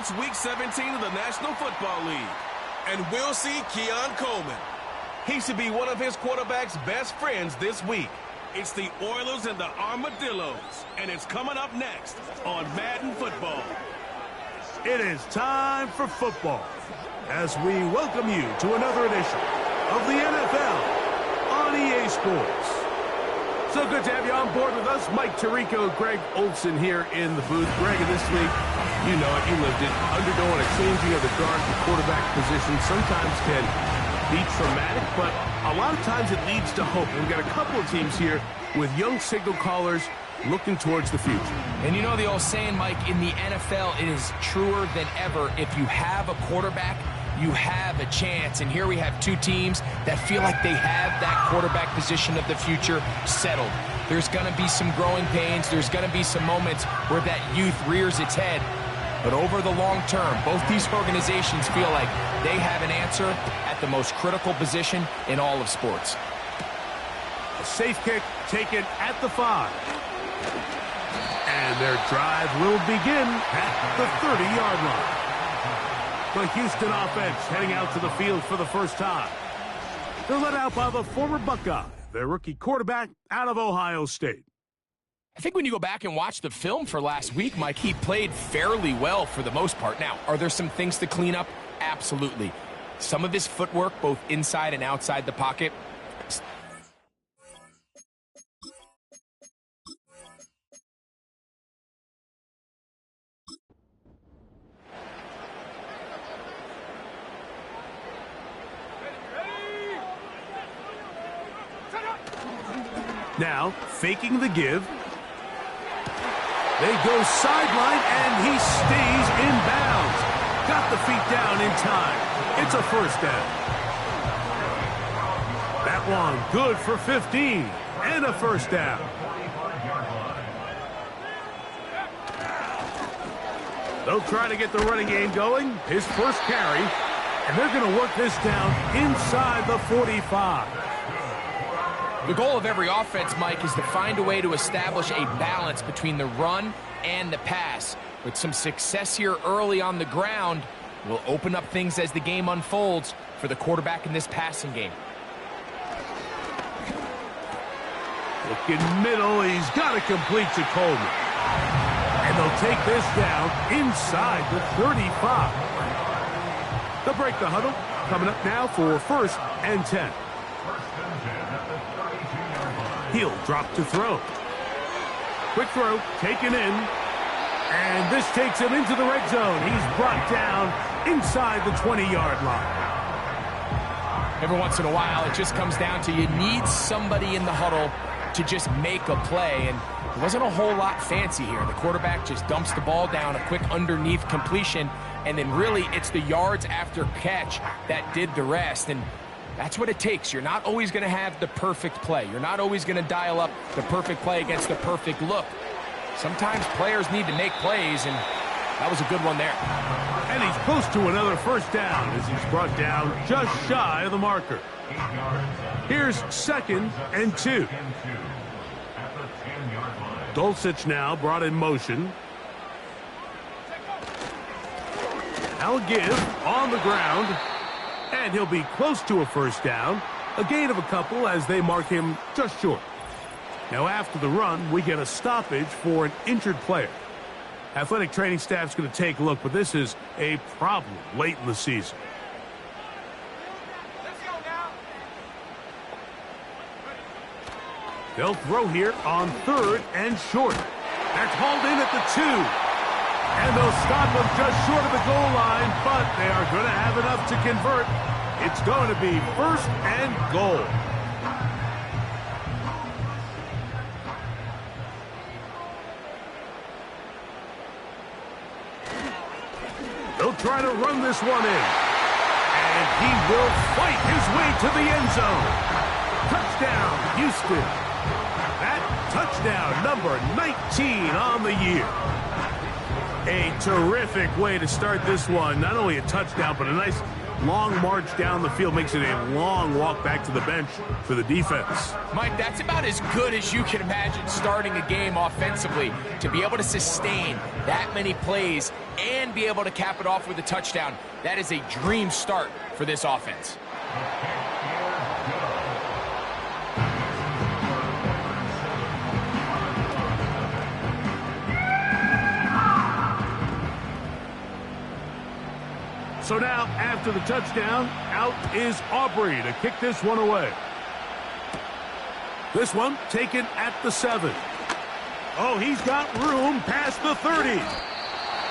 It's Week 17 of the National Football League. And we'll see Keon Coleman. He should be one of his quarterback's best friends this week. It's the Oilers and the Armadillos. And it's coming up next on Madden Football. It is time for football as we welcome you to another edition of the NFL on EA Sports. So good to have you on board with us. Mike Tirico, Greg Olson here in the booth. Greg, in this week, you know it, you lived it. Undergoing a changing of the guard and quarterback position sometimes can be traumatic, but a lot of times it leads to hope. We've got a couple of teams here with young signal callers looking towards the future. And you know the old saying, Mike, in the NFL, it is truer than ever. If you have a quarterback, you have a chance. And here we have two teams that feel like they have that quarterback position of the future settled. There's going to be some growing pains. There's going to be some moments where that youth rears its head. But over the long term, both these organizations feel like they have an answer at the most critical position in all of sports. A safe kick taken at the 5. And their drive will begin at the 30-yard line. The Houston offense heading out to the field for the first time. They're led out by the former Buckeye, their rookie quarterback out of Ohio State. I think when you go back and watch the film for last week, Mike, he played fairly well for the most part. Now, are there some things to clean up? Absolutely. Some of his footwork, both inside and outside the pocket. Now, faking the give. They go sideline, and he stays in bounds. Got the feet down in time. It's a first down. That one good for 15 and a first down. They'll try to get the running game going. His first carry, and they're going to work this down inside the 45. The goal of every offense, Mike, is to find a way to establish a balance between the run and the pass. With some success here early on the ground, will open up things as the game unfolds for the quarterback in this passing game. Looking middle, he's got to complete to Coleman. And they'll take this down inside the 35. They'll break the huddle. Coming up now for 1st and 10. He'll drop to throw. Quick throw, taken in. And this takes him into the red zone. He's brought down inside the 20-yard line. Every once in a while, it just comes down to you need somebody in the huddle to just make a play. And it wasn't a whole lot fancy here. The quarterback just dumps the ball down, a quick underneath completion. And then really, it's the yards after catch that did the rest. And that's what it takes. You're not always going to have the perfect play. You're not always going to dial up the perfect play against the perfect look. Sometimes players need to make plays, and that was a good one there. And he's close to another first down as he's brought down just shy of the marker. Here's 2nd and 2. Dulcich now brought in motion. I'll give on the ground. And he'll be close to a first down. A gain of a couple as they mark him just short. Now after the run, we get a stoppage for an injured player. Athletic training staff's going to take a look, but this is a problem late in the season. Let's go now. They'll throw here on 3rd and short. That's hauled in at the 2. And they'll stop him just short of the goal line, but they are going to have enough to convert. It's going to be 1st and goal. They'll try to run this one in. And he will fight his way to the end zone. Touchdown, Houston. That touchdown, number 19 on the year. A terrific way to start this one. Not only a touchdown, but a nice long march down the field makes it a long walk back to the bench for the defense. Mike, that's about as good as you can imagine starting a game offensively. To be able to sustain that many plays and be able to cap it off with a touchdown, that is a dream start for this offense. So now, after the touchdown, out is Aubrey to kick this one away. This one taken at the 7. Oh, he's got room past the 30.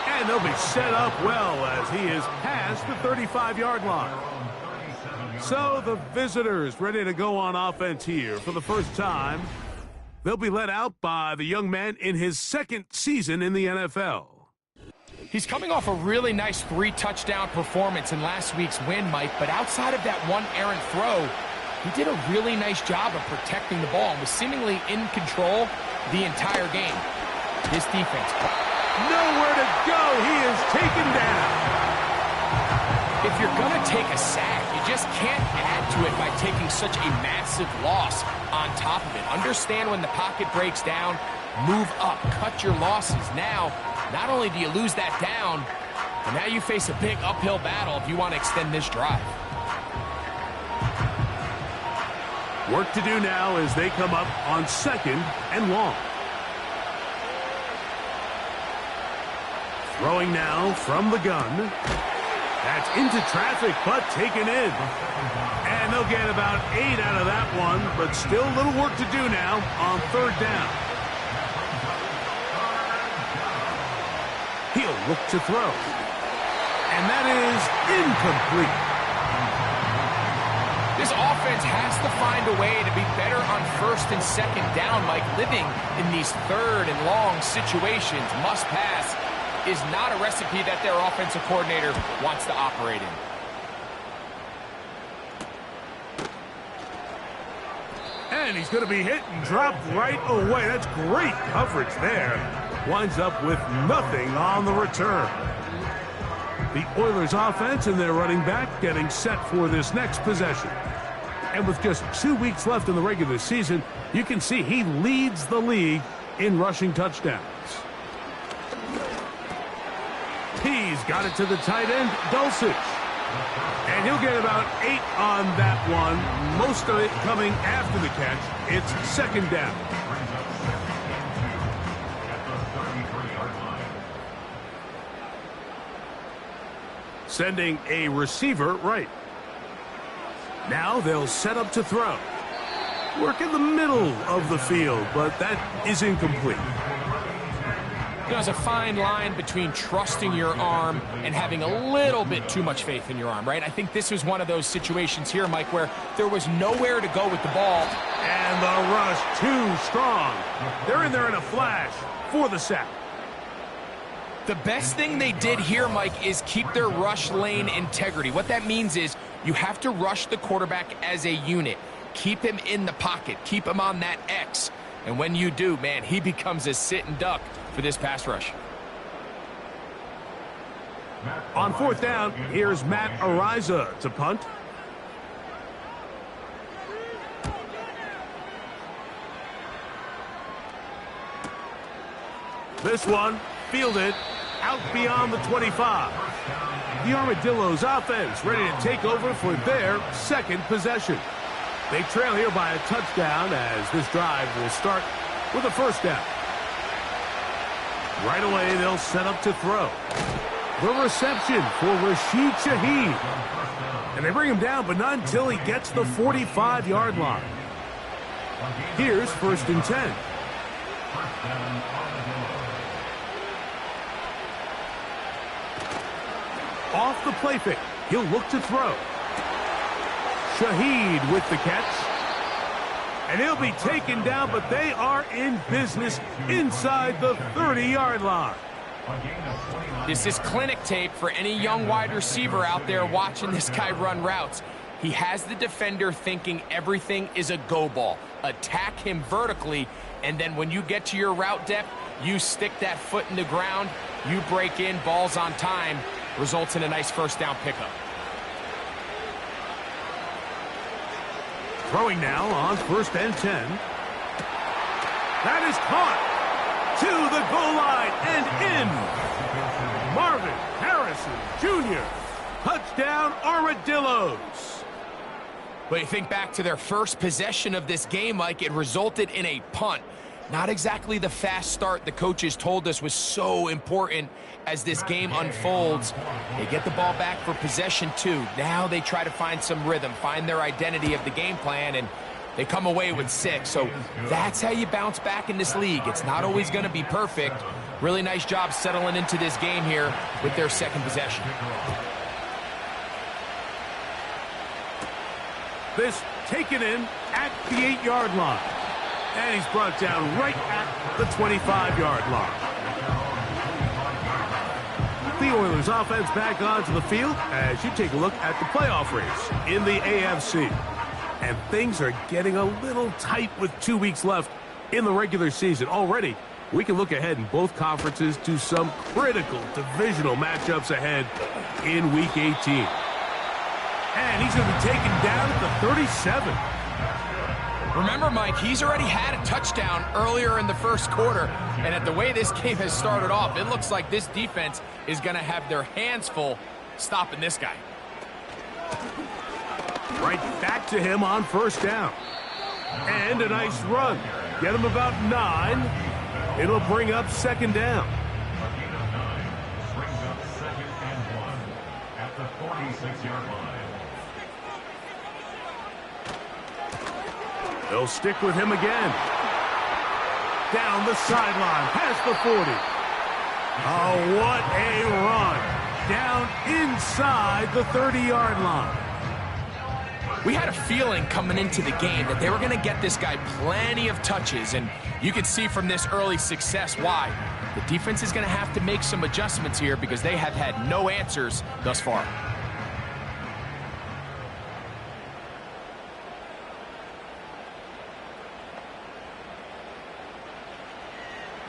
And they'll be set up well as he is past the 35-yard line. So the visitors ready to go on offense here for the first time. They'll be led out by the young man in his second season in the NFL. He's coming off a really nice 3-touchdown performance in last week's win, Mike, but outside of that one errant throw, he did a really nice job of protecting the ball and was seemingly in control the entire game. This defense. Nowhere to go. He is taken down. If you're going to take a sack, you just can't add to it by taking such a massive loss on top of it. Understand when the pocket breaks down, move up, cut your losses. Now, not only do you lose that down, but now you face a big uphill battle if you want to extend this drive. Work to do now as they come up on 2nd and long. Throwing now from the gun. That's into traffic, but taken in. And they'll get about 8 out of that one, but still a little work to do now on 3rd down. He'll look to throw. And that is incomplete. This offense has to find a way to be better on 1st and 2nd down, Mike. Living in these 3rd and long situations, must pass, is not a recipe that their offensive coordinator wants to operate in. And he's going to be hit and dropped right away. That's great coverage there. Winds up with nothing on the return. The Oilers offense and their running back getting set for this next possession. And with just 2 weeks left in the regular season, you can see he leads the league in rushing touchdowns. He's got it to the tight end, Dulcich. And he'll get about 8 on that one. Most of it coming after the catch. It's 2nd down. Sending a receiver right. Now they'll set up to throw. Work in the middle of the field, but that is incomplete. There's a fine line between trusting your arm and having a little bit too much faith in your arm, right? I think this was one of those situations here, Mike, where there was nowhere to go with the ball. And the rush too strong. They're in there in a flash for the sack. The best thing they did here, Mike, is keep their rush lane integrity. What that means is you have to rush the quarterback as a unit. Keep him in the pocket. Keep him on that X. And when you do, man, he becomes a sit and duck for this pass rush. On 4th down, here's Matt Ariza to punt. This one fielded out beyond the 25. The Armadillos offense ready to take over for their 2nd possession. They trail here by a touchdown as this drive will start with a 1st down. Right away, they'll set up to throw. The reception for Rashid Shaheed. And they bring him down, but not until he gets the 45-yard line. Here's 1st and 10. Off the play fake, he'll look to throw. Shaheed with the catch. And he'll be taken down, but they are in business inside the 30-yard line. This is clinic tape for any young wide receiver out there watching this guy run routes. He has the defender thinking everything is a go ball. Attack him vertically, and then when you get to your route depth, you stick that foot in the ground, you break in, balls on time, results in a nice 1st down pickup. Throwing now on 1st and 10. That is caught to the goal line and in. Marvin Harrison Jr. Touchdown, Armadillos. But you think back to their first possession of this game, Mike, it resulted in a punt. Not exactly the fast start the coaches told us was so important as this game unfolds. They get the ball back for possession 2. Now they try to find some rhythm, find their identity of the game plan, and they come away with 6. So that's how you bounce back in this league. It's not always going to be perfect. Really nice job settling into this game here with their second possession. This taken in at the 8-yard line. And he's brought down right at the 25-yard line. The Oilers offense back onto the field as you take a look at the playoff race in the AFC. And things are getting a little tight with 2 weeks left in the regular season. Already, we can look ahead in both conferences to some critical divisional matchups ahead in Week 18. And he's going to be taken down at the 37. Remember, Mike, he's already had a touchdown earlier in the first quarter, and at the way this game has started off, it looks like this defense is going to have their hands full stopping this guy. Right back to him on 1st down. And a nice run. Get him about 9. It'll bring up 2nd down. Brings up 2nd and 1 at the 46-yard line. They'll stick with him again. Down the sideline, past the 40. Oh, what a run. Down inside the 30-yard line. We had a feeling coming into the game that they were going to get this guy plenty of touches, and you could see from this early success why. The defense is going to have to make some adjustments here because they have had no answers thus far.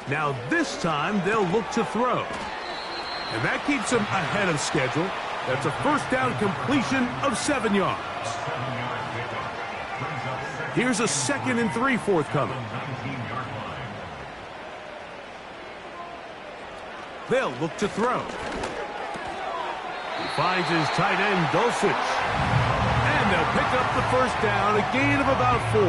Now this time they'll look to throw. And that keeps them ahead of schedule. That's a 1st down completion of 7 yards. Here's a 2nd and 3 forthcoming. They'll look to throw. He finds his tight end, Dulcich. And they'll pick up the 1st down, a gain of about 4.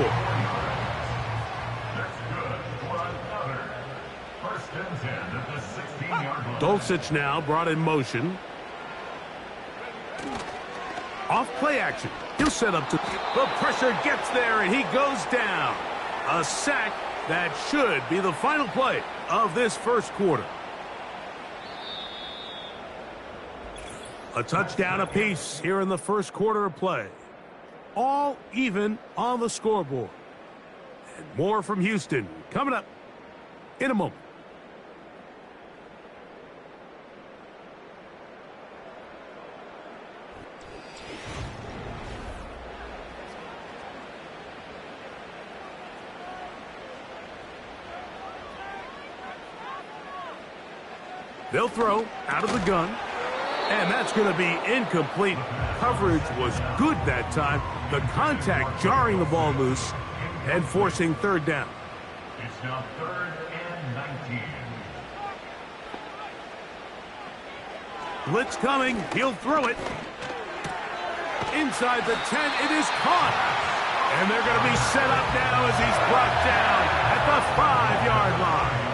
Dulcich now brought in motion. Off play action. He'll set up to... The pressure gets there, and he goes down. A sack that should be the final play of this first quarter. A touchdown apiece here in the first quarter of play. All even on the scoreboard. And more from Houston coming up in a moment. They'll throw out of the gun. And that's going to be incomplete. Coverage was good that time. The contact jarring the ball loose and forcing 3rd down. It's now 3rd and 19. Blitz coming. He'll throw it. Inside the 10. It is caught. And they're going to be set up now as he's brought down at the 5-yard line.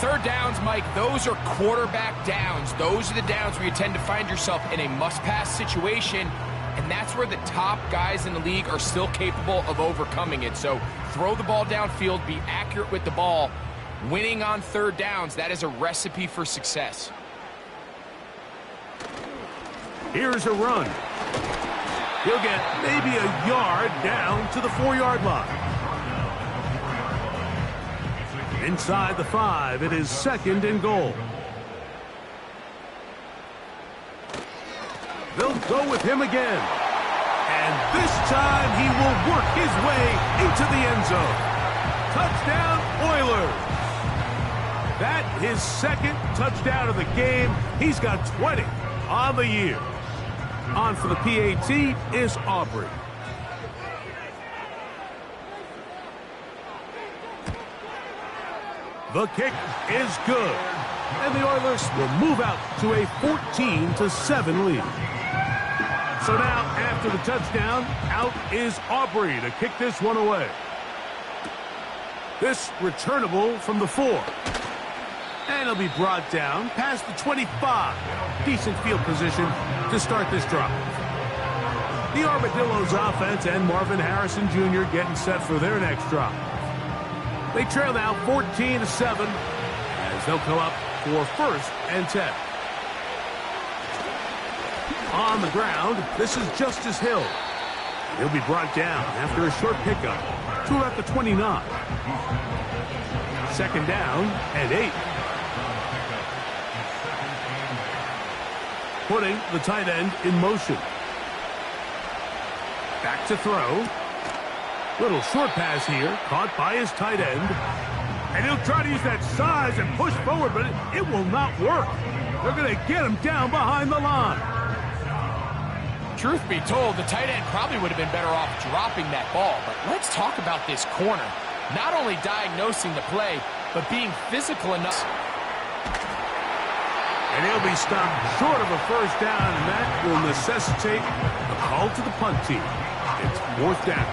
3rd downs, Mike, those are quarterback downs. Those are the downs where you tend to find yourself in a must-pass situation, and that's where the top guys in the league are still capable of overcoming it. So throw the ball downfield, be accurate with the ball. Winning on 3rd downs, that is a recipe for success. Here's a run. He'll get maybe a yard down to the 4-yard line. Inside the 5, it is 2nd and goal. They'll go with him again. And this time he will work his way into the end zone. Touchdown, Oilers. That his 2nd touchdown of the game. He's got 20 on the year. On for the PAT is Aubrey. The kick is good. And the Oilers will move out to a 14-7 lead. So now, after the touchdown, out is Aubrey to kick this one away. This returnable from the 4. And it'll be brought down past the 25. Decent field position to start this drive. The Armadillos offense and Marvin Harrison Jr. getting set for their next drive. They trail now 14-7 as they'll come up for 1st and 10. On the ground, this is Justice Hill. He'll be brought down after a short pickup to about the 29. 2nd down and 8. Putting the tight end in motion. Back to throw. Little short pass here, caught by his tight end. And he'll try to use that size and push forward, but it will not work. They're going to get him down behind the line. Truth be told, the tight end probably would have been better off dropping that ball. But let's talk about this corner. Not only diagnosing the play, but being physical enough. And he'll be stopped short of a 1st down, and that will necessitate a call to the punt team. It's 4th down.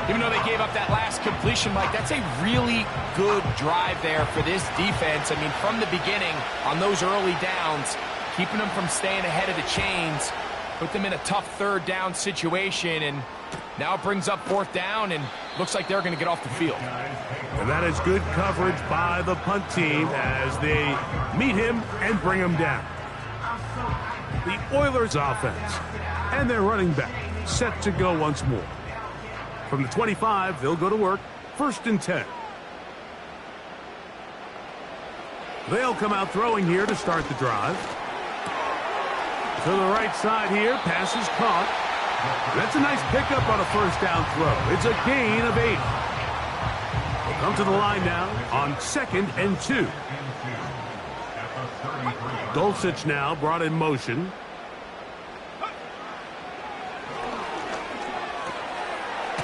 Even though they gave up that last completion, Mike, that's a really good drive there for this defense. I mean, from the beginning, on those early downs, keeping them from staying ahead of the chains, put them in a tough 3rd down situation, and now it brings up 4th down, and looks like they're going to get off the field. And that is good coverage by the punt team as they meet him and bring him down. The Oilers offense and their running back set to go once more. From the 25, they'll go to work, 1st and 10. They'll come out throwing here to start the drive. To the right side here, pass is caught. That's a nice pickup on a 1st down throw. It's a gain of 8. They'll come to the line now on 2nd and 2. Dulcich now brought in motion.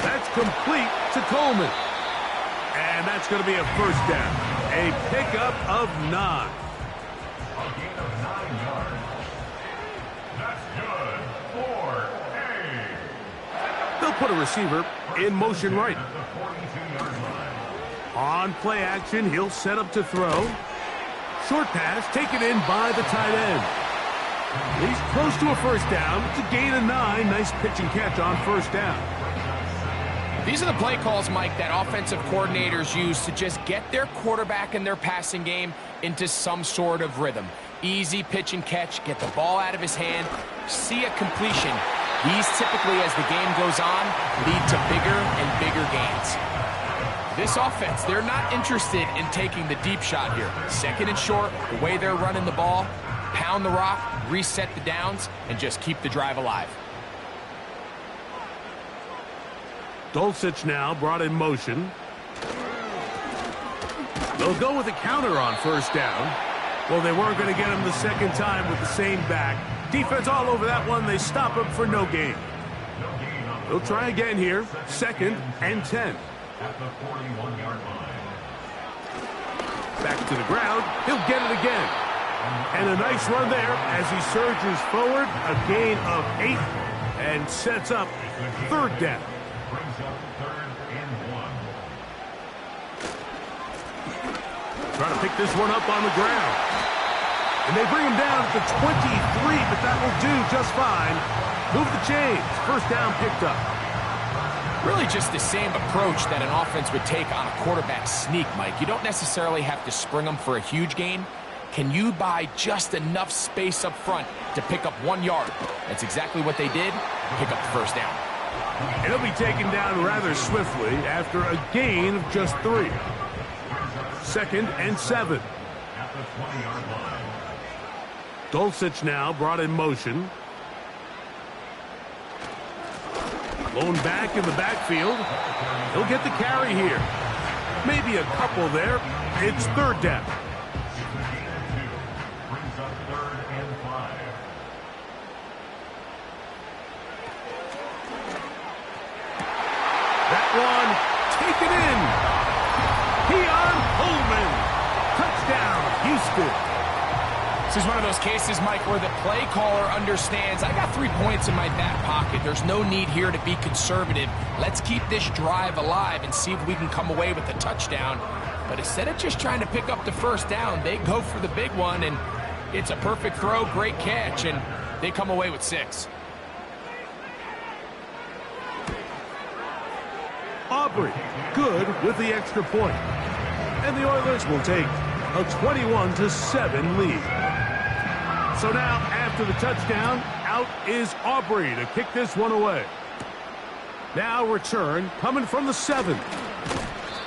That's complete to Coleman. And that's going to be a 1st down. A pickup of 9. A gain of 9 yards. That's good for A. They'll put a receiver in motion right. On play action, he'll set up to throw. Short pass taken in by the tight end. He's close to a 1st down. It's a gain of 9. Nice pitch and catch on 1st down. These are the play calls, Mike, that offensive coordinators use to just get their quarterback and their passing game into some sort of rhythm. Easy pitch and catch, get the ball out of his hand, see a completion. These typically, as the game goes on, lead to bigger and bigger gains. This offense, they're not interested in taking the deep shot here. 2nd and short, the way they're running the ball, pound the rock, reset the downs, and just keep the drive alive. Dulcich now brought in motion. They'll go with a counter on 1st down. Well, they weren't going to get him the 2nd time with the same back. Defense all over that one. They stop him for no gain. They'll try again here. 2nd and 10. At the 41-yard line. Back to the ground. He'll get it again. And a nice run there as he surges forward. A gain of 8 and sets up 3rd down. Brings up 3rd and 1. Trying to pick this one up on the ground. And they bring him down at the 23, but that will do just fine. Move the chains. 1st down picked up. Really just the same approach that an offense would take on a quarterback sneak, Mike. You don't necessarily have to spring them for a huge gain. Can you buy just enough space up front to pick up 1 yard? That's exactly what they did. Pick up the 1st down. And he'll be taken down rather swiftly after a gain of just 3. 2nd and 7. At the 20-yard line. Dulcich now brought in motion. Blown back in the backfield. He'll get the carry here. Maybe a couple there. It's 3rd down. Brings up 3rd and 5. That one taken in. Keon Coleman. Touchdown, Houston. This is one of those cases, Mike, where the play caller understands, I got 3 points in my back pocket. There's no need here to be conservative. Let's keep this drive alive and see if we can come away with a touchdown. But instead of just trying to pick up the first down, they go for the big one, and it's a perfect throw, great catch, and they come away with 6. Aubrey, good with the extra point. And the Oilers will take a 21-7 lead. So now, after the touchdown, out is Aubrey to kick this one away. Now return coming from the 7.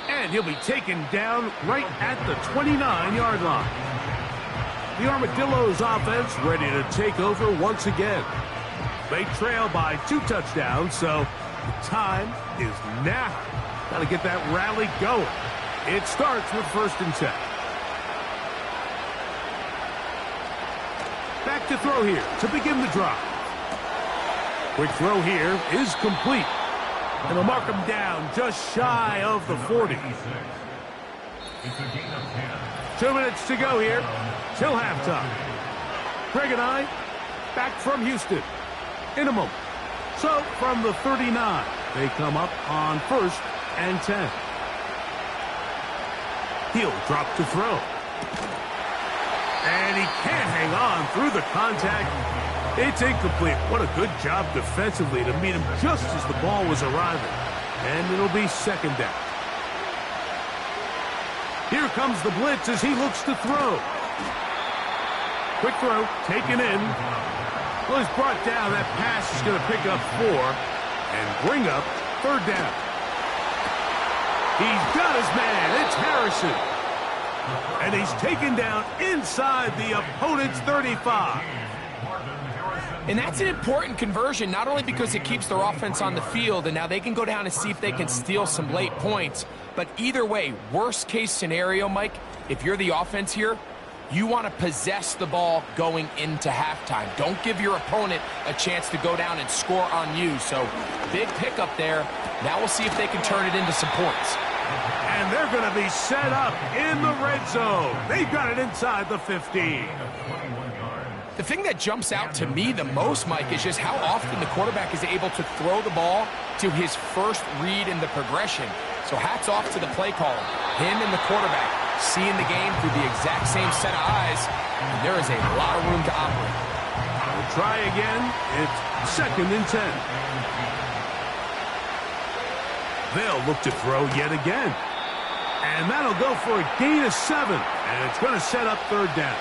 And he'll be taken down right at the 29-yard line. The Armadillos offense ready to take over once again. They trail by 2 touchdowns, so the time is now. Got to get that rally going. It starts with 1st and 10. Back to throw here to begin the drive. Quick throw here is complete. And they'll mark him down just shy of the 40. 2 minutes to go here till halftime. Greg and I back from Houston in a moment. So from the 39, they come up on 1st and 10. He'll drop to throw. And he can't hang on through the contact. It's incomplete. What a good job defensively to meet him just as the ball was arriving. And it'll be 2nd down. Here comes the blitz as he looks to throw. Quick throw, taken in. Well, he's brought down. That pass is going to pick up 4 and bring up 3rd down. He's got his man. It's Harrison. And he's taken down inside the opponent's 35. And that's an important conversion, not only because it keeps their offense on the field, and now they can go down and see if they can steal some late points. But either way, worst case scenario, Mike, if you're the offense here, you want to possess the ball going into halftime. Don't give your opponent a chance to go down and score on you. So big pickup there. Now we'll see if they can turn it into some points. And they're going to be set up in the red zone. They've got it inside the 15. The thing that jumps out to me the most, Mike, is just how often the quarterback is able to throw the ball to his first read in the progression. So hats off to the play caller. Him and the quarterback seeing the game through the exact same set of eyes, and there is a lot of room to operate. We'll try again. It's 2nd and 10. They'll look to throw yet again. And that'll go for a gain of 7. And it's going to set up 3rd down.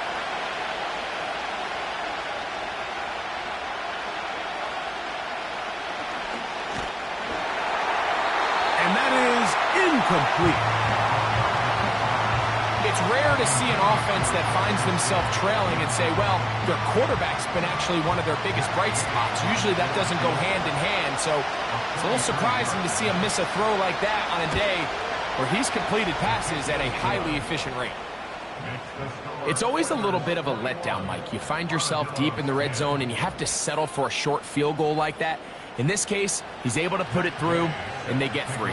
And that is incomplete. It's rare to see an offense that finds themselves trailing and say, well, their quarterback's been actually one of their biggest bright spots. Usually that doesn't go hand in hand, so it's a little surprising to see him miss a throw like that on a day where he's completed passes at a highly efficient rate. It's always a little bit of a letdown, Mike. You find yourself deep in the red zone and you have to settle for a short field goal like that. In this case, he's able to put it through, and they get 3.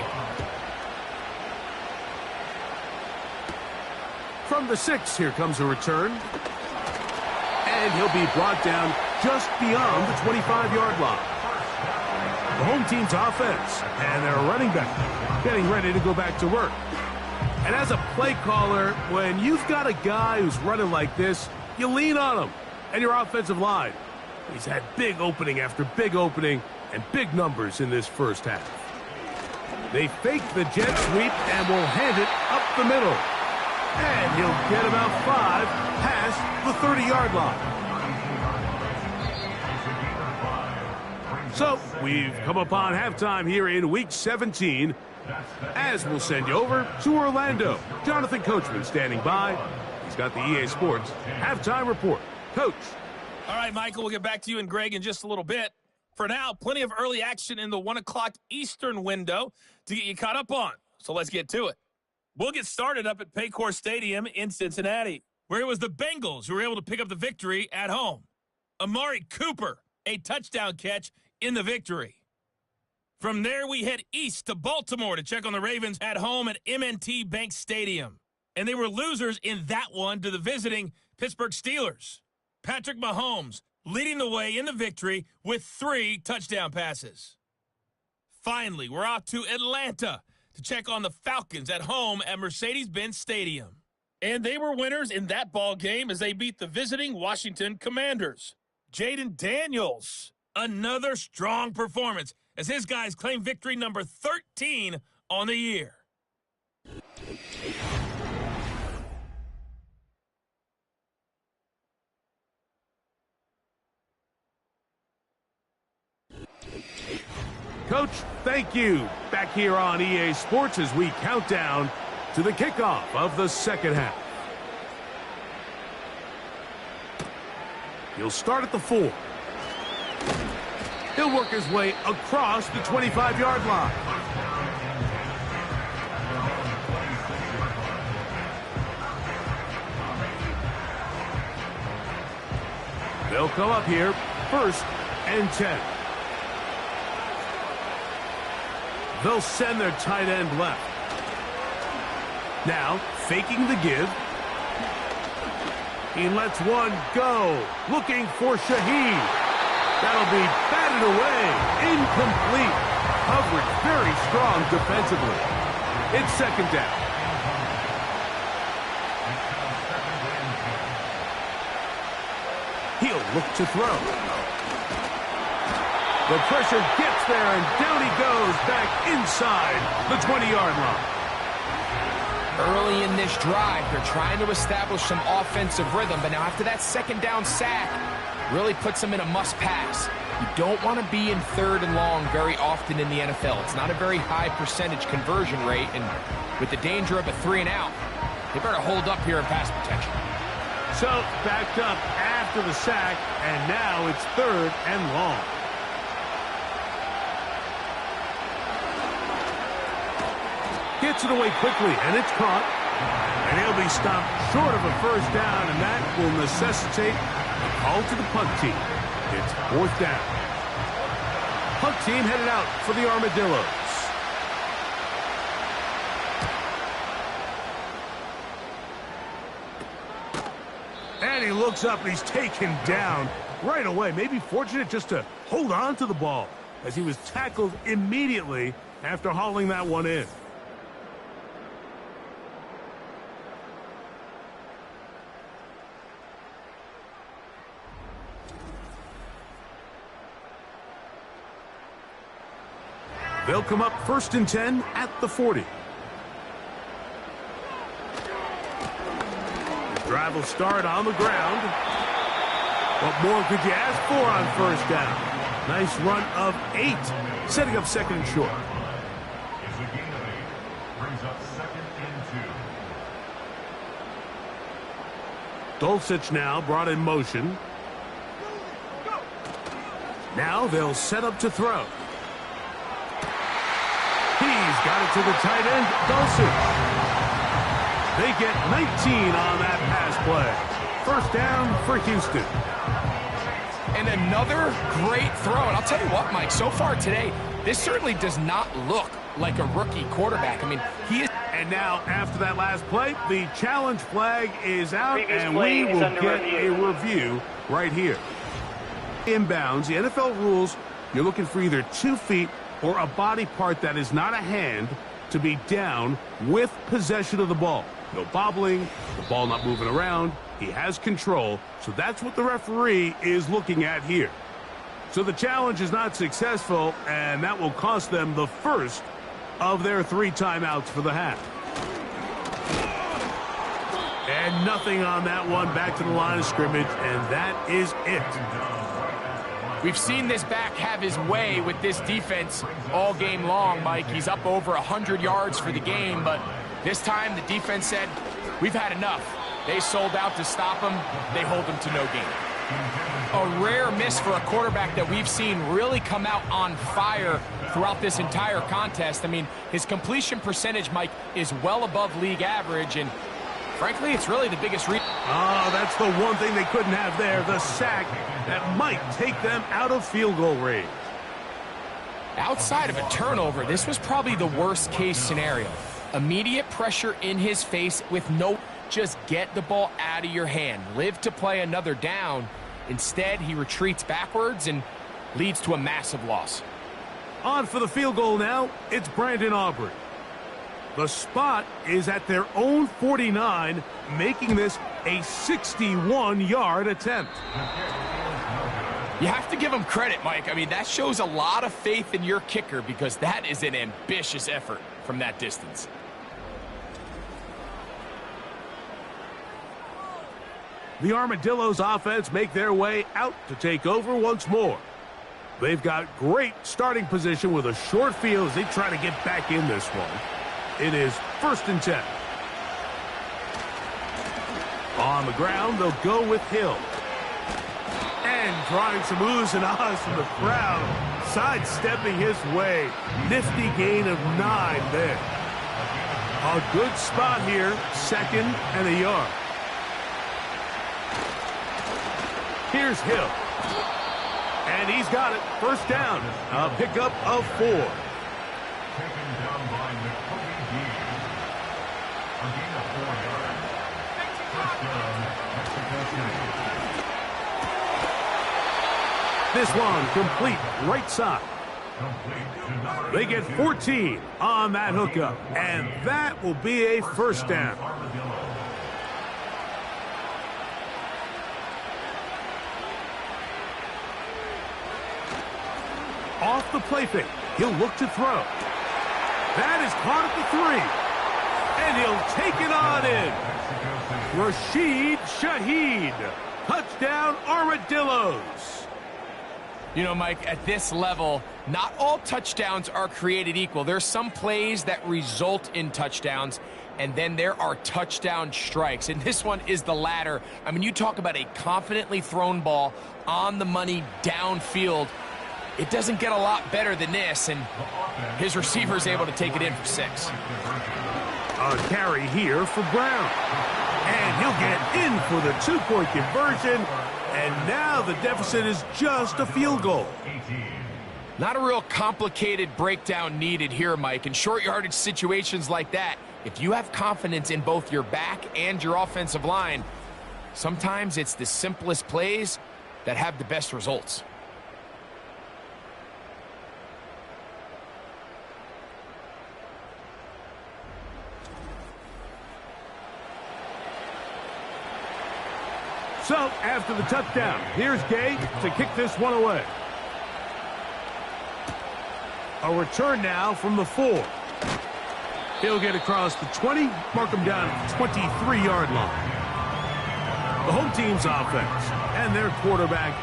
From the 6, here comes a return. And he'll be brought down just beyond the 25-yard line. The home team's offense and their running back getting ready to go back to work. And as a play caller, when you've got a guy who's running like this, you lean on him and your offensive line. He's had big opening after big opening and big numbers in this first half. They fake the jet sweep and will hand it up the middle. And he'll get about 5 past the 30-yard line. So we've come upon halftime here in Week 17, as we'll send you over to Orlando. Jonathan Coachman standing by. He's got the EA Sports halftime report. Coach. All right, Michael, we'll get back to you and Greg in just a little bit. For now, plenty of early action in the 1 o'clock Eastern window to get you caught up on. So let's get to it. We'll get started up at Paycor Stadium in Cincinnati, where it was the Bengals who were able to pick up the victory at home. Amari Cooper, a touchdown catch in the victory. From there, we head east to Baltimore to check on the Ravens at home at M&T Bank Stadium. And they were losers in that one to the visiting Pittsburgh Steelers. Patrick Mahomes leading the way in the victory with 3 touchdown passes. Finally, we're off to Atlanta to check on the Falcons at home at Mercedes-Benz Stadium. And they were winners in that ball game as they beat the visiting Washington Commanders. Jaden Daniels, another strong performance as his guys claim victory number 13 on the year. Coach, thank you. Back here on EA Sports as we count down to the kickoff of the second half. He'll start at the 4. He'll work his way across the 25-yard line. They'll come up here, 1st and 10. They'll send their tight end left. Now, faking the give. He lets one go. Looking for Shaheed. That'll be batted away. Incomplete. Coverage very strong defensively. It's 2nd down. He'll look to throw. The pressure gets there, and down he goes back inside the 20-yard line. Early in this drive, they're trying to establish some offensive rhythm, but now after that 2nd down sack, really puts them in a must-pass. You don't want to be in 3rd and long very often in the NFL. It's not a very high percentage conversion rate, and with the danger of a 3-and-out, they better hold up here in pass protection. So, backed up after the sack, and now it's 3rd and long. Gets it away quickly, and it's caught. And he'll be stopped short of a 1st down, and that will necessitate a call to the punt team. It's 4th down. Punt team headed out for the Armadillos. And he looks up, and he's taken down right away. Maybe fortunate just to hold on to the ball as he was tackled immediately after hauling that one in. They'll come up 1st and 10 at the 40. The drive will start on the ground. What more could you ask for on 1st down? Nice run of 8, setting up 2nd and short. Is a gain of 8, brings up 2nd and 2. Dulcich now brought in motion. Now they'll set up to throw. He's got it to the tight end, Dulcich. They get 19 on that pass play. 1st down for Houston. And another great throw. And I'll tell you what, Mike, so far today, this certainly does not look like a rookie quarterback. I mean, he is... And now, after that last play, the challenge flag is out, and we will get a review right here. Inbounds, the NFL rules, you're looking for either 2 feet or a body part that is not a hand to be down with possession of the ball. No bobbling, the ball not moving around. He has control, so that's what the referee is looking at here. So the challenge is not successful, and that will cost them the 1st of their 3 timeouts for the half. And nothing on that one, back to the line of scrimmage, and that is it. We've seen this back have his way with this defense all game long, Mike. He's up over 100 yards for the game, but this time the defense said, we've had enough. They sold out to stop him. They hold him to no gain. A rare miss for a quarterback that we've seen really come out on fire throughout this entire contest. I mean, his completion percentage, Mike, is well above league average, and frankly, it's really the biggest reason. Oh, that's the one thing they couldn't have there, the sack that might take them out of field goal range. Outside of a turnover, this was probably the worst case scenario. Immediate pressure in his face with no, just get the ball out of your hand. Live to play another down. Instead, he retreats backwards and leads to a massive loss. On for the field goal now, it's Brandon Aubrey. The spot is at their own 49, making this a 61-yard attempt. You have to give him credit, Mike. I mean, that shows a lot of faith in your kicker because that is an ambitious effort from that distance. The Armadillos offense make their way out to take over once more. They've got great starting position with a short field as they try to get back in this one. It is 1st and 10. On the ground, they'll go with Hill. And drawing some oohs and ahs from the crowd, sidestepping his way. Nifty gain of 9 there. A good spot here, 2nd and a yard. Here's Hill. And he's got it. 1st down. A pickup of 4. Taken down by McCoy Dean. A gain of 4 yards. 1st down, Mexico City. This one complete right side. They get 14 on that hookup. And that will be a 1st down. Off the play fake. He'll look to throw. That is caught at the 3. And he'll take it on in. Rashid Shaheed. Touchdown, Armadillos. You know, Mike, at this level, not all touchdowns are created equal. There's some plays that result in touchdowns, and then there are touchdown strikes. And this one is the latter. I mean, you talk about a confidently thrown ball on the money downfield. It doesn't get a lot better than this, and his receiver is able to take it in for 6. A carry here for Brown. And he'll get in for the 2-point conversion, and now the deficit is just a field goal. Not a real complicated breakdown needed here, Mike. In short yardage situations like that, if you have confidence in both your back and your offensive line, sometimes it's the simplest plays that have the best results. So, after the touchdown, here's Gay to kick this one away. A return now from the 4. He'll get across the 20, mark him down at the 23-yard line. The home team's offense and their quarterback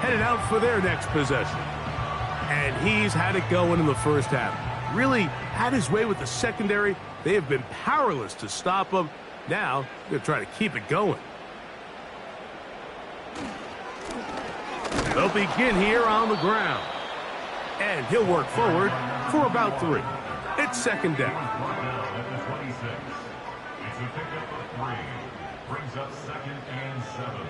headed out for their next possession. And he's had it going in the 1st half. Really had his way with the secondary. They have been powerless to stop him. Now, they're trying to keep it going. They'll begin here on the ground. And he'll work forward for about 3. It's 2nd down. At the 26. It's a pickup of 3. Brings up 2nd and 7.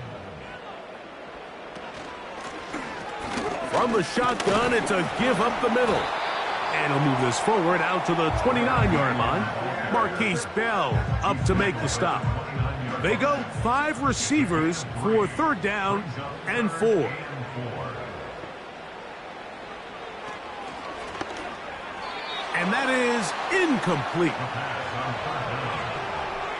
From the shotgun, it's a give up the middle. And he'll move this forward out to the 29-yard line. Marquise Bell up to make the stop. They go 5 receivers for 3rd down and 4. And that is incomplete.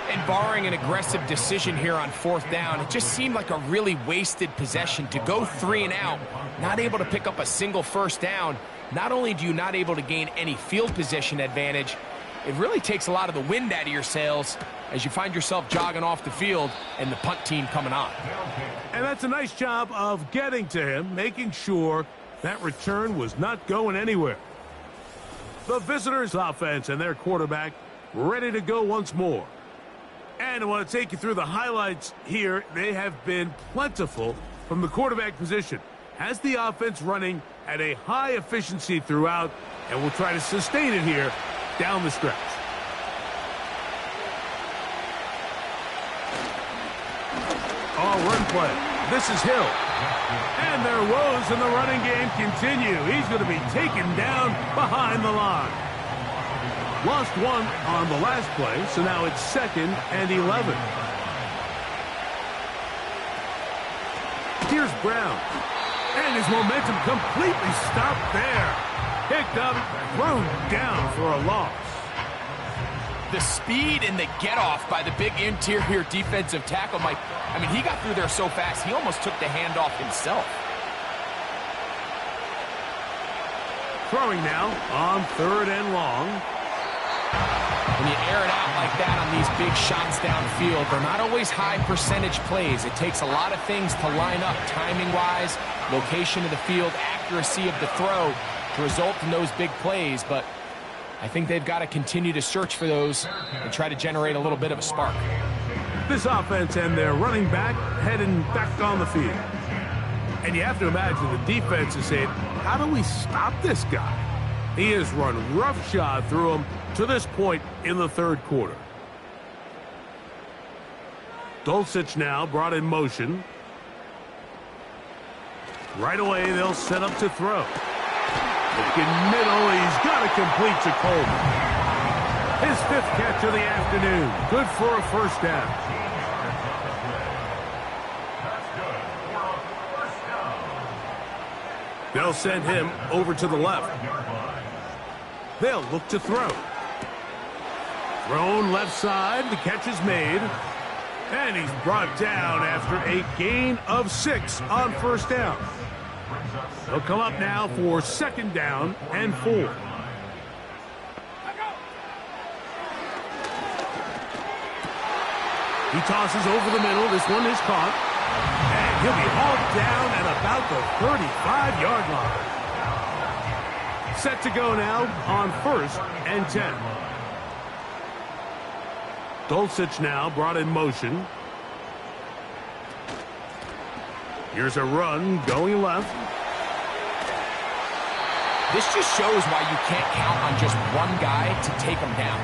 And barring an aggressive decision here on 4th down, it just seemed like a really wasted possession to go 3 and out, not able to pick up a single 1st down. Not only do you not able to gain any field position advantage, it really takes a lot of the wind out of your sails as you find yourself jogging off the field and the punt team coming on. And that's a nice job of getting to him, making sure that return was not going anywhere. The visitors' offense and their quarterback ready to go once more. And I want to take you through the highlights here. They have been plentiful from the quarterback position. Has the offense running at a high efficiency throughout, and we'll try to sustain it here down the stretch. Run play. This is Hill. And their woes in the running game continue. He's going to be taken down behind the line. Lost one on the last play, so now it's 2nd and 11. Here's Brown. And his momentum completely stopped there. Picked up, thrown down for a loss. The speed and the get-off by the big interior defensive tackle, Mike. I mean, he got through there so fast, he almost took the handoff himself. Throwing now on 3rd and long. When you air it out like that on these big shots downfield, they're not always high percentage plays. It takes a lot of things to line up, timing-wise, location of the field, accuracy of the throw to result in those big plays. But I think they've got to continue to search for those and try to generate a little bit of a spark. This offense and their running back heading back on the field. And you have to imagine the defense is saying, how do we stop this guy? He has run roughshod through him to this point in the 3rd quarter. Dulcich now brought in motion. Right away, they'll set up to throw. Looking middle, he's got to complete to Coleman. His 5th catch of the afternoon. Good for a 1st down. They'll send him over to the left. They'll look to throw. Thrown left side. The catch is made. And he's brought down after a gain of 6 on 1st down. They'll come up now for 2nd down and 4. He tosses over the middle. This one is caught. And he'll be hauled down at about the 35-yard line. Set to go now on 1st and 10. Dulcich now brought in motion. Here's a run going left. This just shows why you can't count on just one guy to take him down.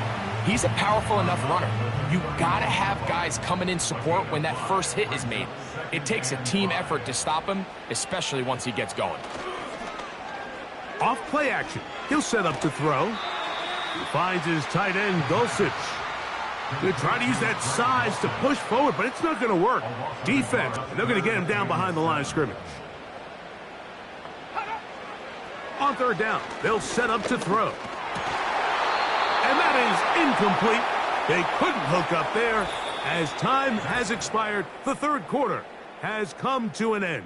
He's a powerful enough runner. You gotta have guys coming in support when that first hit is made. It takes a team effort to stop him, especially once he gets going. Off play action. He'll set up to throw. He finds his tight end, Dulcich. They try to use that size to push forward, but it's not going to work. Defense, they're going to get him down behind the line of scrimmage. On 3rd down, they'll set up to throw. And that is incomplete. They couldn't hook up there. As time has expired, the 3rd quarter has come to an end.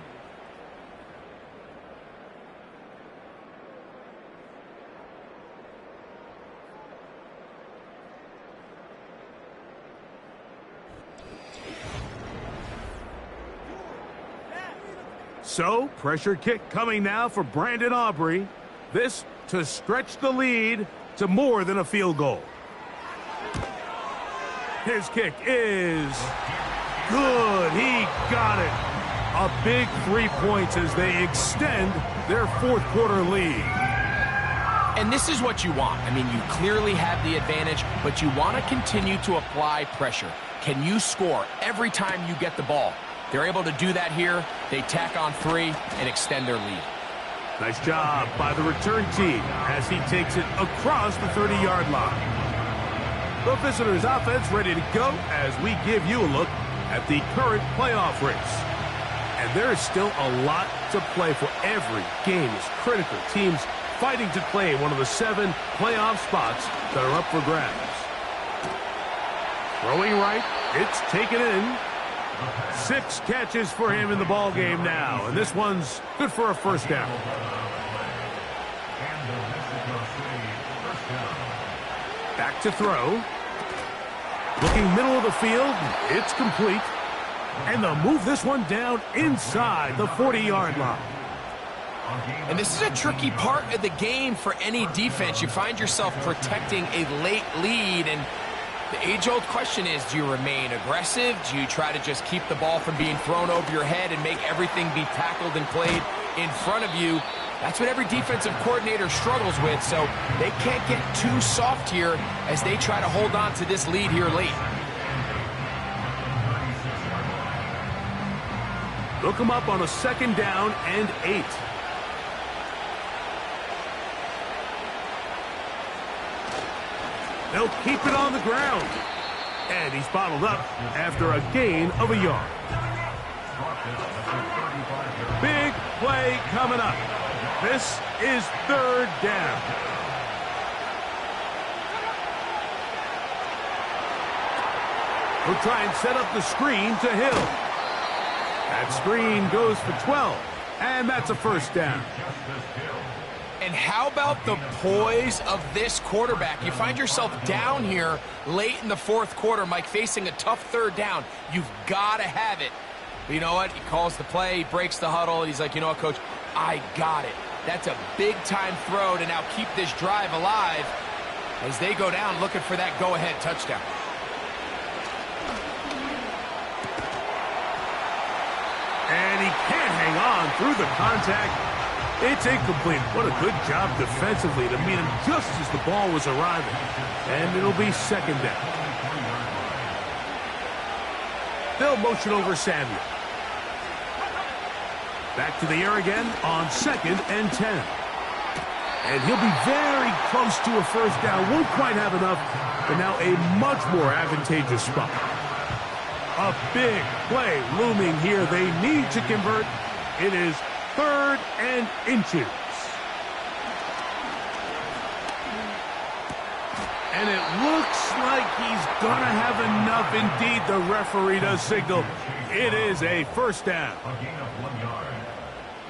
So, pressure kick coming now for Brandon Aubrey. This to stretch the lead to more than a field goal. His kick is good. He got it. A big 3 points as they extend their 4th quarter lead. And this is what you want. I mean, you clearly have the advantage, but you want to continue to apply pressure. Can you score every time you get the ball? They're able to do that here. They tack on 3 and extend their lead. Nice job by the return team as he takes it across the 30-yard line. The visitors' offense ready to go as we give you a look at the current playoff race. And there is still a lot to play for. Every game is critical. Teams fighting to play one of the 7 playoff spots that are up for grabs. Throwing right, it's taken in. 6 catches for him in the ball game now, and this one's good for a 1st down. Back to throw. Looking middle of the field, it's complete. And they'll move this one down inside the 40-yard line. And this is a tricky part of the game for any defense. You find yourself protecting a late lead, and the age-old question is, do you remain aggressive? Do you try to just keep the ball from being thrown over your head and make everything be tackled and played in front of you? That's what every defensive coordinator struggles with, so they can't get too soft here as they try to hold on to this lead here late. They'll come up on a 2nd down and 8. They'll keep it on the ground. And he's bottled up after a gain of a yard. Big play coming up. This is third down. He'll try and set up the screen to Hill. That screen goes for 12. And that's a first down. And how about the poise of this quarterback? You find yourself down here late in the fourth quarter, Mike, facing a tough third down. You've got to have it. But you know what? He calls the play, he breaks the huddle. He's like, you know what, Coach? I got it. That's a big-time throw to now keep this drive alive as they go down looking for that go-ahead touchdown. And he can't hang on through the contact. It's incomplete. What a good job defensively to meet him just as the ball was arriving. And it'll be second down. They'll motion over Samuel. Back to the air again on 2nd and 10. And he'll be very close to a first down. Won't quite have enough, but now a much more advantageous spot. A big play looming here. They need to convert. It is 3rd and inches. And it looks like he's going to have enough. Indeed, the referee does signal. It is a first down.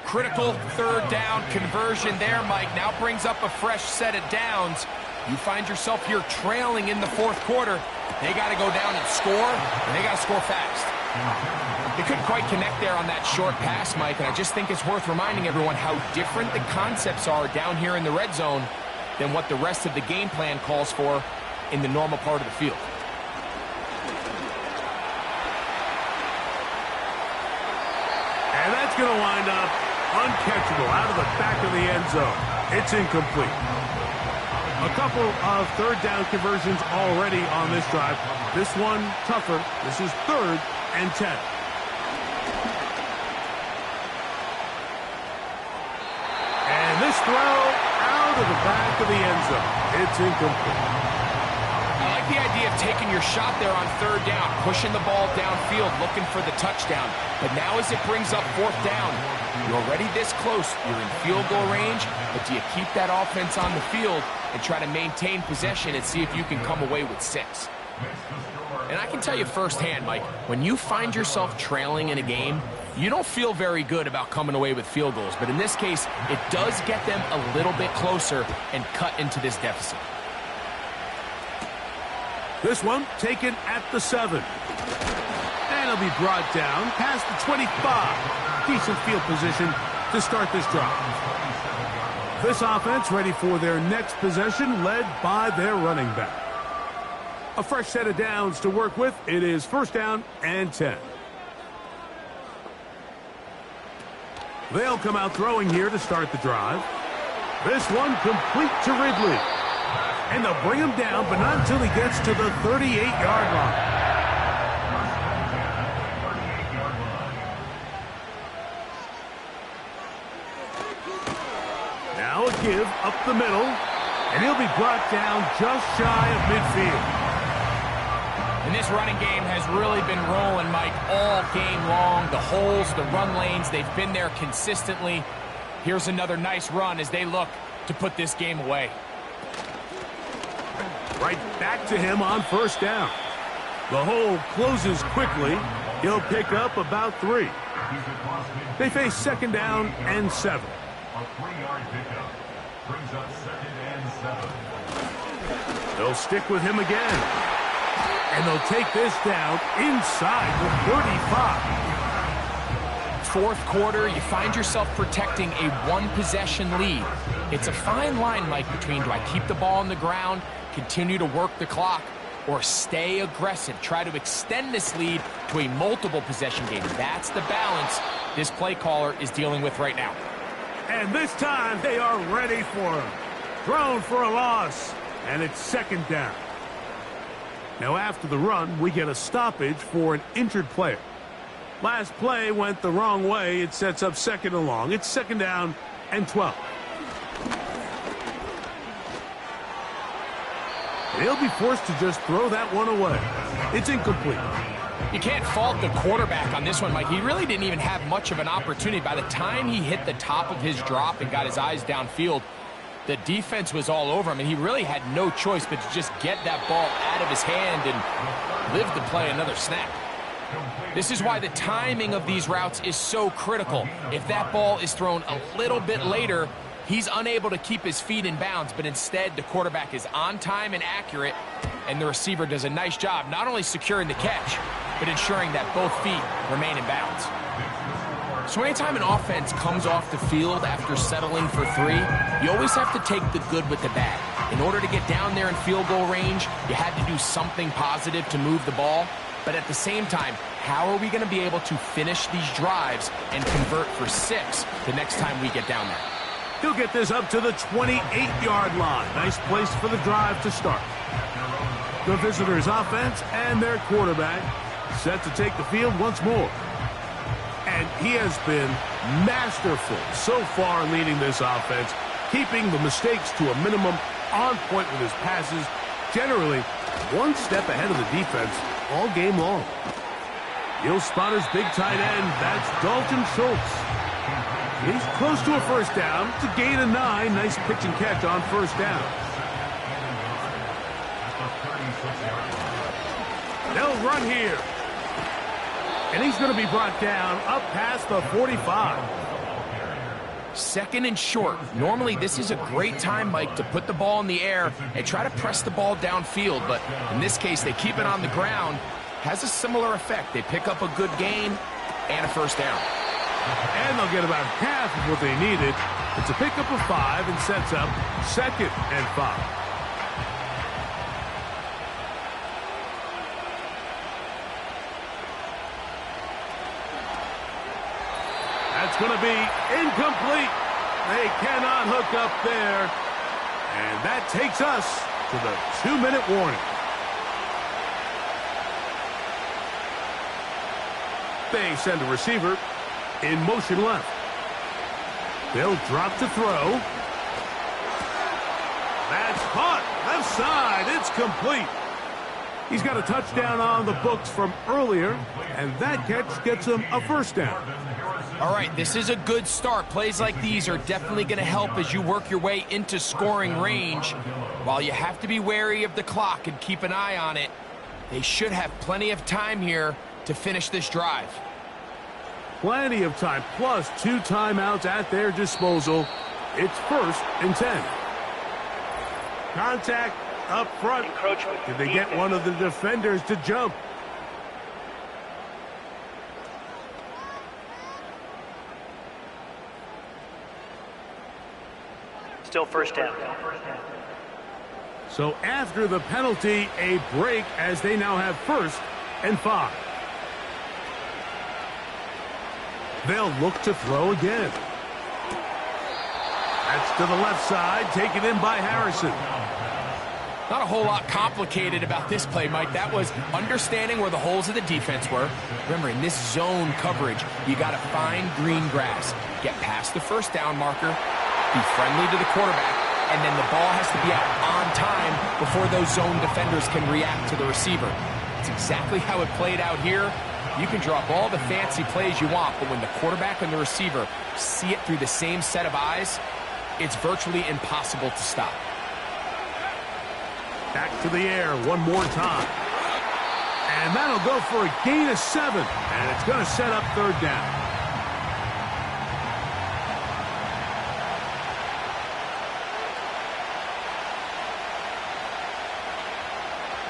Critical third down conversion there, Mike. Now brings up a fresh set of downs. You find yourself here trailing in the fourth quarter. They got to go down and score, and they got to score fast. They couldn't quite connect there on that short pass, Mike, and I just think it's worth reminding everyone how different the concepts are down here in the red zone than what the rest of the game plan calls for in the normal part of the field. And that's going to wind up uncatchable out of the back of the end zone. It's incomplete. A couple of third down conversions already on this drive. This one tougher. This is 3rd and 10. And this throw out of the back of the end zone. It's incomplete. I like the idea of taking your shot there on third down, pushing the ball downfield, looking for the touchdown. But now as it brings up fourth down, you're already this close. You're in field goal range, but do you keep that offense on the field and try to maintain possession and see if you can come away with 6? And I can tell you firsthand, Mike, when you find yourself trailing in a game, you don't feel very good about coming away with field goals. But in this case, it does get them a little bit closer and cut into this deficit. This one taken at the 7. And it'll be brought down past the 25. Decent field position to start this drive. This offense ready for their next possession, led by their running back. A fresh set of downs to work with. It is first down and 10. They'll come out throwing here to start the drive. This one complete to Ridley. And they'll bring him down, but not until he gets to the 38-yard line. Now a give up the middle, and he'll be brought down just shy of midfield. And this running game has really been rolling, Mike, all game long. The holes, the run lanes, they've been there consistently. Here's another nice run as they look to put this game away. Right back to him on first down. The hole closes quickly. He'll pick up about 3. They face second down and 7. A 3-yard pickup brings up 2nd and 7. They'll stick with him again. And they'll take this down inside the 35. Fourth quarter, you find yourself protecting a one-possession lead. It's a fine line, Mike, between do I keep the ball on the ground, continue to work the clock, or stay aggressive, try to extend this lead to a multiple possession game. That's the balance this play caller is dealing with right now. And this time they are ready for him. Thrown for a loss, and it's second down. Now after the run, we get a stoppage for an injured player. Last play went the wrong way. It sets up second and long. It's second down and 12. They'll be forced to just throw that one away. It's incomplete. You can't fault the quarterback on this one, Mike. He really didn't even have much of an opportunity. By the time he hit the top of his drop and got his eyes downfield, the defense was all over him, and he really had no choice but to just get that ball out of his hand and live to play another snap. This is why the timing of these routes is so critical. If that ball is thrown a little bit later, he's unable to keep his feet in bounds, but instead the quarterback is on time and accurate, and the receiver does a nice job not only securing the catch, but ensuring that both feet remain in bounds. So anytime an offense comes off the field after settling for 3, you always have to take the good with the bad. In order to get down there in field goal range, you had to do something positive to move the ball. But at the same time, how are we going to be able to finish these drives and convert for 6 the next time we get down there? He'll get this up to the 28-yard line. Nice place for the drive to start. The visitors' offense and their quarterback set to take the field once more. And he has been masterful so far leading this offense, keeping the mistakes to a minimum, on point with his passes, generally one step ahead of the defense all game long. He'll spot his big tight end. That's Dalton Schultz. He's close to a first down. It's a gain of 9. Nice pitch and catch on first down. They'll run here. And he's going to be brought down up past the 45. 2nd and short. Normally, this is a great time, Mike, to put the ball in the air and try to press the ball downfield. But in this case, they keep it on the ground. Has a similar effect. They pick up a good gain and a first down. And they'll get about half of what they needed. It's a pickup of 5 and sets up 2nd and 5. That's going to be incomplete. They cannot hook up there. And that takes us to the 2-minute warning. They send a receiver in motion left. They'll drop to throw. That's caught. Left side. It's complete. He's got a touchdown on the books from earlier, and that catch gets him a first down. All right, this is a good start. Plays like these are definitely going to help as you work your way into scoring range. While you have to be wary of the clock and keep an eye on it, they should have plenty of time here to finish this drive. Plenty of time, plus 2 timeouts at their disposal. It's 1st and 10. Contact up front. Did they get one of the defenders to jump? Still first down. So after the penalty, a break as they now have 1st and 5. They'll look to throw again. That's to the left side, taken in by Harrison. Not a whole lot complicated about this play, Mike. That was understanding where the holes of the defense were. Remember, in this zone coverage, you got to find green grass. Get past the first down marker, be friendly to the quarterback, and then the ball has to be out on time before those zone defenders can react to the receiver. It's exactly how it played out here. You can drop all the fancy plays you want, but when the quarterback and the receiver see it through the same set of eyes, it's virtually impossible to stop. Back to the air one more time. And that'll go for a gain of 7. And it's going to set up 3rd down.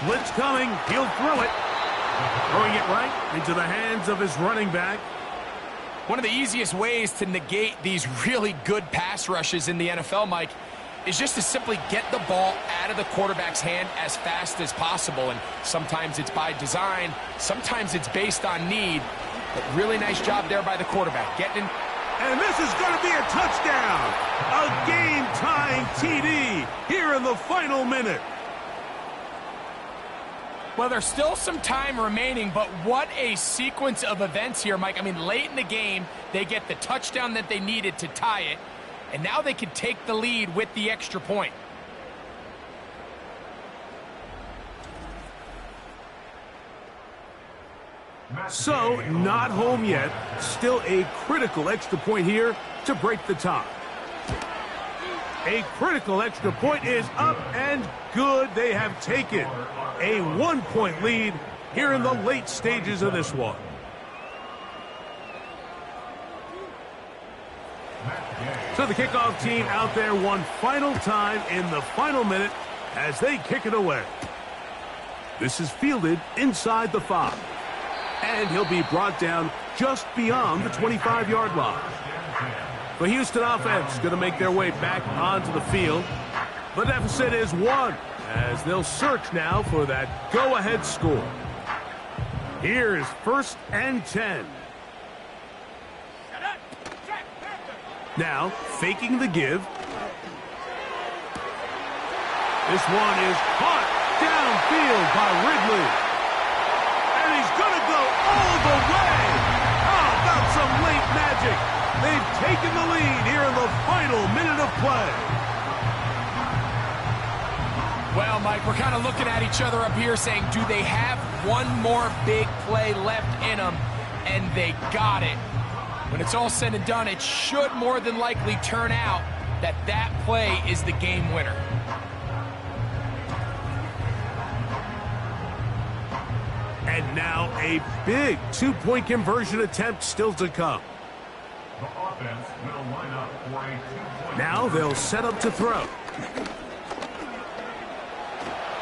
Blitz coming. He'll throw it. Throwing it right into the hands of his running back. One of the easiest ways to negate these really good pass rushes in the NFL, Mike, is just to simply get the ball out of the quarterback's hand as fast as possible. And sometimes it's by design, sometimes it's based on need. But really nice job there by the quarterback. Getting in. And this is going to be a touchdown. A game-tying TD here in the final minute. Well, there's still some time remaining, but what a sequence of events here, Mike. I mean, late in the game, they get the touchdown that they needed to tie it, and now they can take the lead with the extra point. So, not home yet. Still a critical extra point here to break the tie. A critical extra point is up and good. They have taken a 1-point lead here in the late stages of this one. So the kickoff team out there one final time in the final minute as they kick it away. This is fielded inside the 5. And he'll be brought down just beyond the 25-yard line. The Houston offense going to make their way back onto the field. The deficit is 1 as they'll search now for that go-ahead score. Here's 1st and 10. Now, faking the give. This one is caught downfield by Ridley. And he's going to go all the way. How about some late magic? They've taken the lead here in the final minute of play. Well, Mike, we're kind of looking at each other up here saying, do they have one more big play left in them? And they got it. When it's all said and done, it should more than likely turn out that that play is the game winner. And now a big 2-point conversion attempt still to come. The offense will line up for a 2-point. Now they'll set up to throw.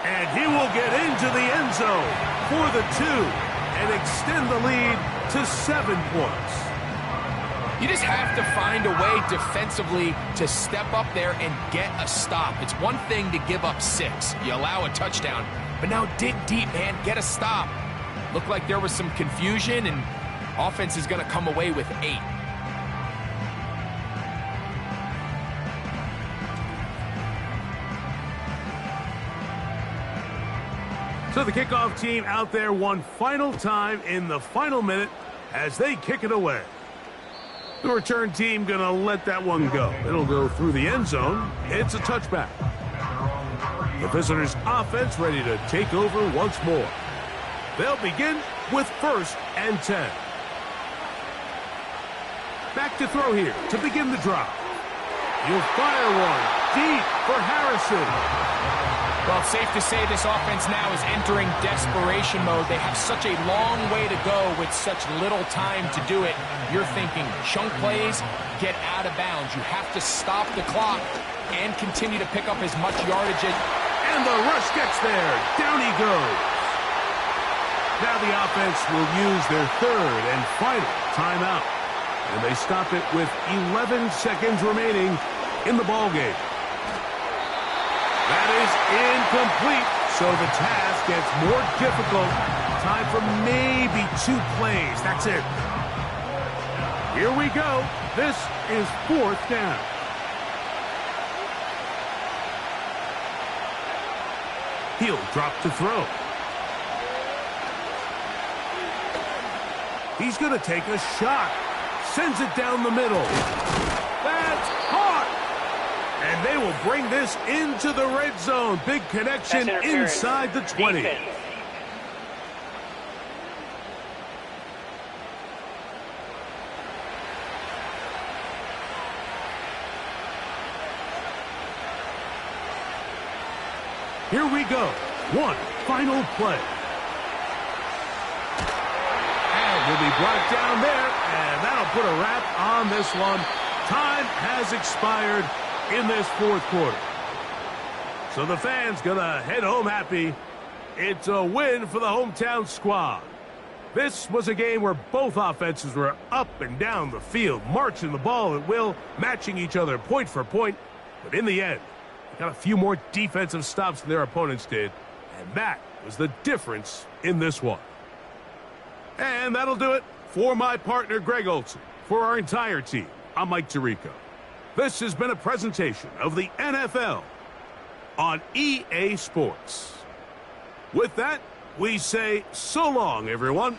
And he will get into the end zone for the 2 and extend the lead to 7 points. You just have to find a way defensively to step up there and get a stop. It's one thing to give up 6. You allow a touchdown. But now dig deep, man. Get a stop. Looked like there was some confusion, and offense is going to come away with 8. So the kickoff team out there one final time in the final minute as they kick it away. The return team going to let that one go. It'll go through the end zone. It's a touchback. The visitors' offense ready to take over once more. They'll begin with 1st and 10. Back to throw here to begin the drive. You'll fire one deep for Harrison. Well, it's safe to say this offense now is entering desperation mode. They have such a long way to go with such little time to do it. You're thinking chunk plays, get out of bounds. You have to stop the clock and continue to pick up as much yardage as... And the rush gets there. Down he goes. Now the offense will use their 3rd and final timeout. And they stop it with 11 seconds remaining in the ballgame. That is incomplete, so the task gets more difficult. Time for maybe 2 plays. That's it. Here we go. This is 4th down. He'll drop to throw. He's going to take a shot. Sends it down the middle. That's caught. And they will bring this into the red zone. Big connection inside the 20. Defense. Here we go. One final play. And will be brought down there. And that'll put a wrap on this one. Time has expired in this 4th quarter. So the fans gonna head home happy. It's a win for the hometown squad. This was a game where both offenses were up and down the field, marching the ball at will, matching each other point for point. But in the end, they got a few more defensive stops than their opponents did. And that was the difference in this one. And that'll do it for my partner, Greg Olson. For our entire team, I'm Mike Tirico. This has been a presentation of the NFL on EA Sports. With that, we say so long, everyone.